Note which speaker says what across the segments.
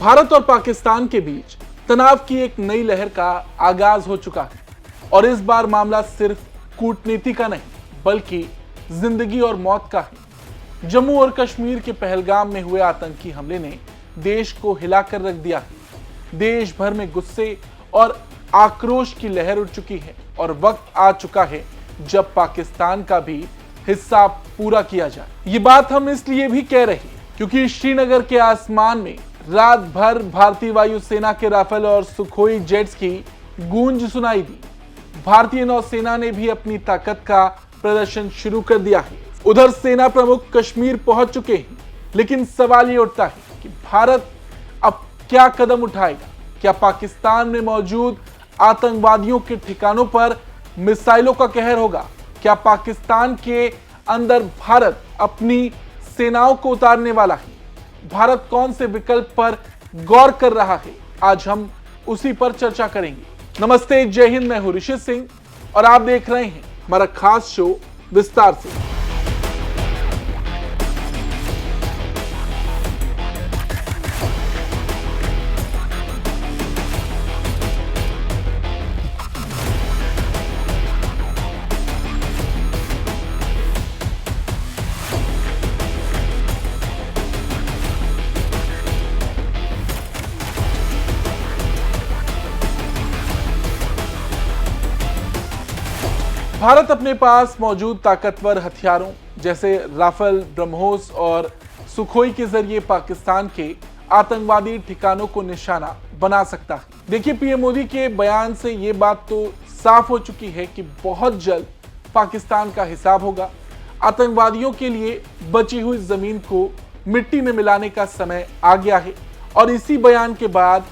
Speaker 1: भारत और पाकिस्तान के बीच तनाव की एक नई लहर का आगाज हो चुका है और इस बार मामला सिर्फ कूटनीति का नहीं बल्कि जिंदगी और मौत का है। जम्मू और कश्मीर के पहलगाम में हुए आतंकी हमले ने देश को हिलाकर रख दिया है। देश भर में गुस्से और आक्रोश की लहर उठ चुकी है और वक्त आ चुका है जब पाकिस्तान का भी हिस्सा पूरा किया जाए। ये बात हम इसलिए भी कह रहे हैं क्योंकि श्रीनगर के आसमान में रात भर भारतीय वायुसेना के राफेल और सुखोई जेट्स की गूंज सुनाई दी। भारतीय नौसेना ने भी अपनी ताकत का प्रदर्शन शुरू कर दिया है। उधर सेना प्रमुख कश्मीर पहुंच चुके हैं, लेकिन सवाल ये उठता है कि भारत अब क्या कदम उठाएगा। क्या पाकिस्तान में मौजूद आतंकवादियों के ठिकानों पर मिसाइलों का कहर होगा? क्या पाकिस्तान के अंदर भारत अपनी सेनाओं को उतारने वाला है? भारत कौन से विकल्प पर गौर कर रहा है? आज हम उसी पर चर्चा करेंगे। नमस्ते, जय हिंद। मैं हूं ऋषि सिंह और आप देख रहे हैं हमारा खास शो विस्तार से। भारत अपने पास मौजूद ताकतवर हथियारों जैसे राफेल, ब्रह्मोस और सुखोई के जरिए पाकिस्तान के आतंकवादी ठिकानों को निशाना बना सकता है। देखिए, पीएम मोदी के बयान से ये बात तो साफ हो चुकी है कि बहुत जल्द पाकिस्तान का हिसाब होगा। आतंकवादियों के लिए बची हुई जमीन को मिट्टी में मिलाने का समय आ गया है और इसी बयान के बाद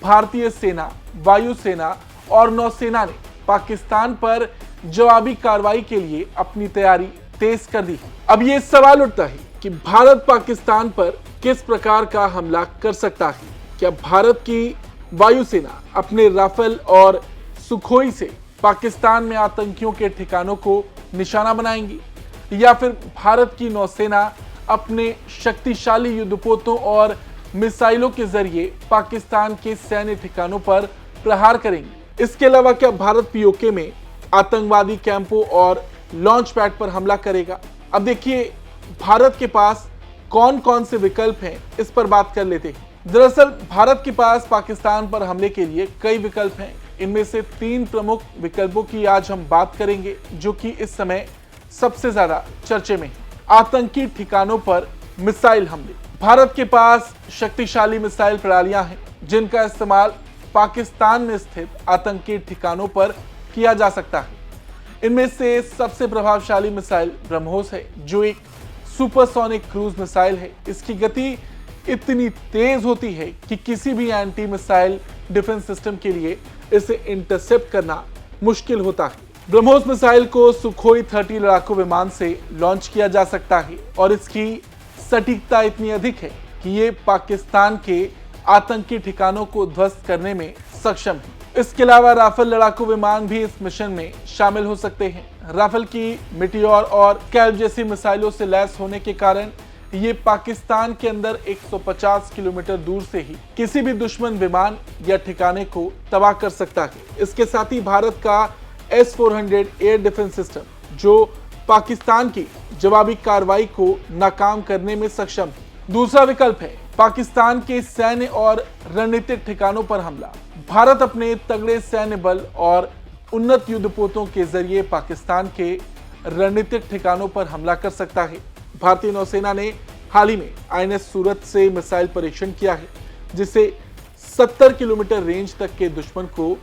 Speaker 1: भारतीय सेना, वायुसेना और नौसेना ने पाकिस्तान पर जवाबी कार्रवाई के लिए अपनी तैयारी तेज कर दी। अब ये सवाल उठता है कि भारत पाकिस्तान पर किस प्रकार का हमला कर सकता है। क्या भारत की वायुसेना अपने राफेल और सुखोई से पाकिस्तान में आतंकियों के ठिकानों को निशाना बनाएंगी या फिर भारत की नौसेना अपने शक्तिशाली युद्धपोतों और मिसाइलों के जरिए पाकिस्तान के सैन्य ठिकानों पर प्रहार करेंगी? इसके अलावा क्या भारत पीओके में आतंकवादी कैंपों और लॉन्च पैड पर हमला करेगा? अब देखिए, भारत के पास कौन कौन से विकल्प हैं, इस पर बात कर लेते हैं। दरअसल भारत के पास पाकिस्तान पर हमले के लिए कई विकल्प हैं। इनमें से 3 प्रमुख विकल्पों की आज हम बात करेंगे जो कि इस समय सबसे ज्यादा चर्चे में है। आतंकी ठिकानों पर मिसाइल हमले। भारत के पास शक्तिशाली मिसाइल प्रणालियां हैं जिनका इस्तेमाल पाकिस्तान में स्थित आतंकी ठिकानों पर किया जा सकता है। इनमें से सबसे प्रभावशाली मिसाइल ब्रह्मोस है जो एक सुपरसोनिक क्रूज मिसाइल है। इसकी गति इतनी तेज होती है कि किसी भी एंटी मिसाइल डिफेंस सिस्टम के लिए इसे इंटरसेप्ट करना मुश्किल होता है। ब्रह्मोस मिसाइल को सुखोई 30 लड़ाकू विमान से लॉन्च किया जा सकता है और इसकी सटीकता इतनी अधिक है कि ये पाकिस्तान के आतंकी ठिकानों को ध्वस्त करने में सक्षम है। इसके अलावा राफेल लड़ाकू विमान भी इस मिशन में शामिल हो सकते हैं। राफेल की मिटियोर और कैल्ब जैसी मिसाइलों से लैस होने के कारण ये पाकिस्तान के अंदर 150 किलोमीटर दूर से ही किसी भी दुश्मन विमान या ठिकाने को तबाह कर सकता है। इसके साथ ही भारत का S-400 एयर डिफेंस सिस्टम जो पाकिस्तान की जवाबी कार्रवाई को नाकाम करने में सक्षम है। दूसरा विकल्प है पाकिस्तान के सैन्य और रणनीतिक ठिकानों पर हमला। भारत अपने तगड़े सैन्य बल और उन्नत युद्धपोतों के जरिए पाकिस्तान के रणनीतिक ठिकानों पर हमला कर सकता है। भारतीय नौसेना ने हाल ही में INS सूरत से मिसाइल परीक्षण किया है जिसे 70 किलोमीटर रेंज तक के दुश्मन को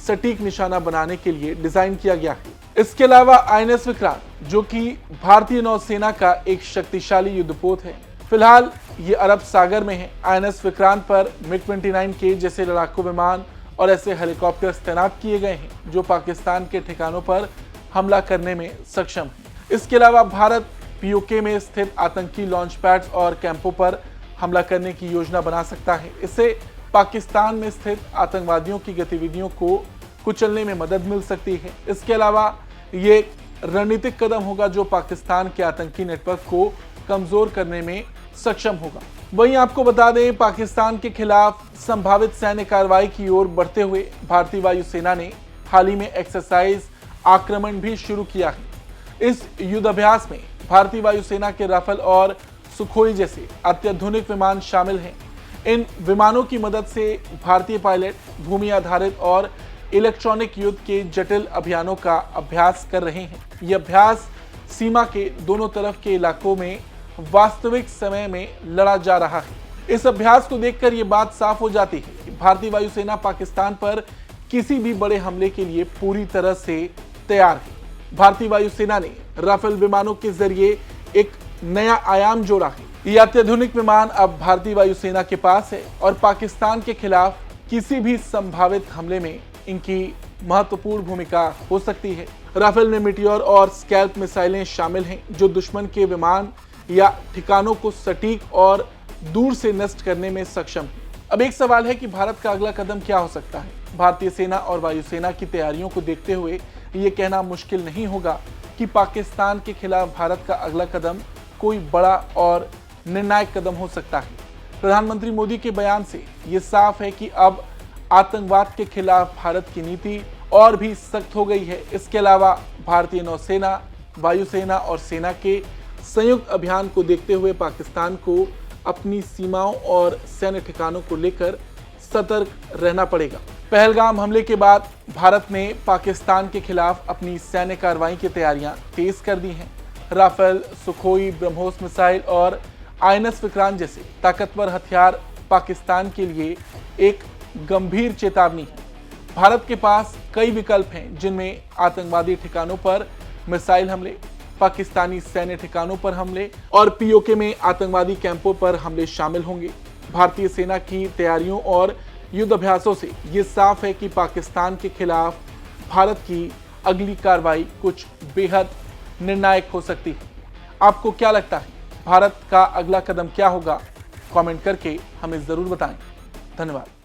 Speaker 1: सटीक निशाना बनाने के लिए डिजाइन किया गया है। इसके अलावा INS विक्रांत जो कि भारतीय नौसेना का एक शक्तिशाली युद्धपोत है, फिलहाल ये अरब सागर में है। INS विक्रांत पर MiG-29K जैसे लड़ाकू विमान और ऐसे हेलीकॉप्टर तैनात किए गए हैं जो पाकिस्तान के ठिकानों पर हमला करने में सक्षम है। इसके अलावा भारत पीओके में स्थित आतंकी लॉन्च पैड्स और कैंपों पर हमला करने की योजना बना सकता है। इससे पाकिस्तान में स्थित आतंकवादियों की गतिविधियों को कुचलने में मदद मिल सकती है। इसके अलावा ये रणनीतिक कदम होगा जो पाकिस्तान के आतंकी नेटवर्क को कमजोर करने में सक्षम होगा। वहीं आपको बता दें, पाकिस्तान के खिलाफ संभावित सैन्य कार्रवाई की ओर बढ़ते हुए भारतीय वायुसेना ने हाल ही में एक्सरसाइज आक्रमण भी शुरू किया है। इस युद्धाभ्यास में भारतीय वायुसेना के राफेल और सुखोई जैसे अत्याधुनिक विमान शामिल हैं। इन विमानों की मदद से भारतीय पायलट भूमि आधारित और इलेक्ट्रॉनिक युद्ध के जटिल अभियानों का अभ्यास कर रहे हैं। यह अभ्यास सीमा के दोनों तरफ के इलाकों में वास्तविक समय में लड़ा जा रहा है। इस अभ्यास को देखकर यह बात साफ हो जाती है कि भारतीय वायुसेना पाकिस्तान पर किसी भी बड़े हमले के लिए पूरी तरह से तैयार है। भारतीय वायुसेना ने राफेल विमानों के जरिए एक नया आयाम जोड़ा है। ये अत्याधुनिक विमान अब भारतीय वायुसेना के पास है और पाकिस्तान के खिलाफ किसी भी संभावित हमले में इनकी महत्वपूर्ण भूमिका हो सकती है। राफेल में मीटियोर और स्कैल्प मिसाइलें शामिल हैं, जो दुश्मन के विमान या ठिकानों को सटीक और दूर से नष्ट करने में सक्षम है। अब एक सवाल है कि भारत का अगला कदम क्या हो सकता है। भारतीय सेना और वायुसेना की तैयारियों को देखते हुए ये कहना मुश्किल नहीं होगा कि पाकिस्तान के खिलाफ भारत का अगला कदम कोई बड़ा और निर्णायक कदम हो सकता है। प्रधानमंत्री मोदी के बयान से ये साफ है कि अब आतंकवाद के खिलाफ भारत की नीति और भी सख्त हो गई है। इसके अलावा भारतीय नौसेना, वायुसेना और सेना के संयुक्त अभियान को देखते हुए पाकिस्तान को अपनी सीमाओं और सैन्य ठिकानों को लेकर सतर्क रहना पड़ेगा। पहलगाम हमले के बाद भारत ने पाकिस्तान के खिलाफ अपनी सैन्य कार्रवाई की तैयारियां तेज कर दी हैं। राफेल, सुखोई, ब्रह्मोस मिसाइल और आईएनएस विक्रांत जैसे ताकतवर हथियार पाकिस्तान के लिए एक गंभीर चेतावनी है। भारत के पास कई विकल्प हैं, जिनमें आतंकवादी ठिकानों पर मिसाइल हमले, पाकिस्तानी सैन्य ठिकानों पर हमले और पीओके में आतंकवादी कैंपों पर हमले शामिल होंगे। भारतीय सेना की तैयारियों और युद्ध अभ्यासों से ये साफ है कि पाकिस्तान के खिलाफ भारत की अगली कार्रवाई कुछ बेहद निर्णायक हो सकती है। आपको क्या लगता है, भारत का अगला कदम क्या होगा? कमेंट करके हमें जरूर बताएं। धन्यवाद।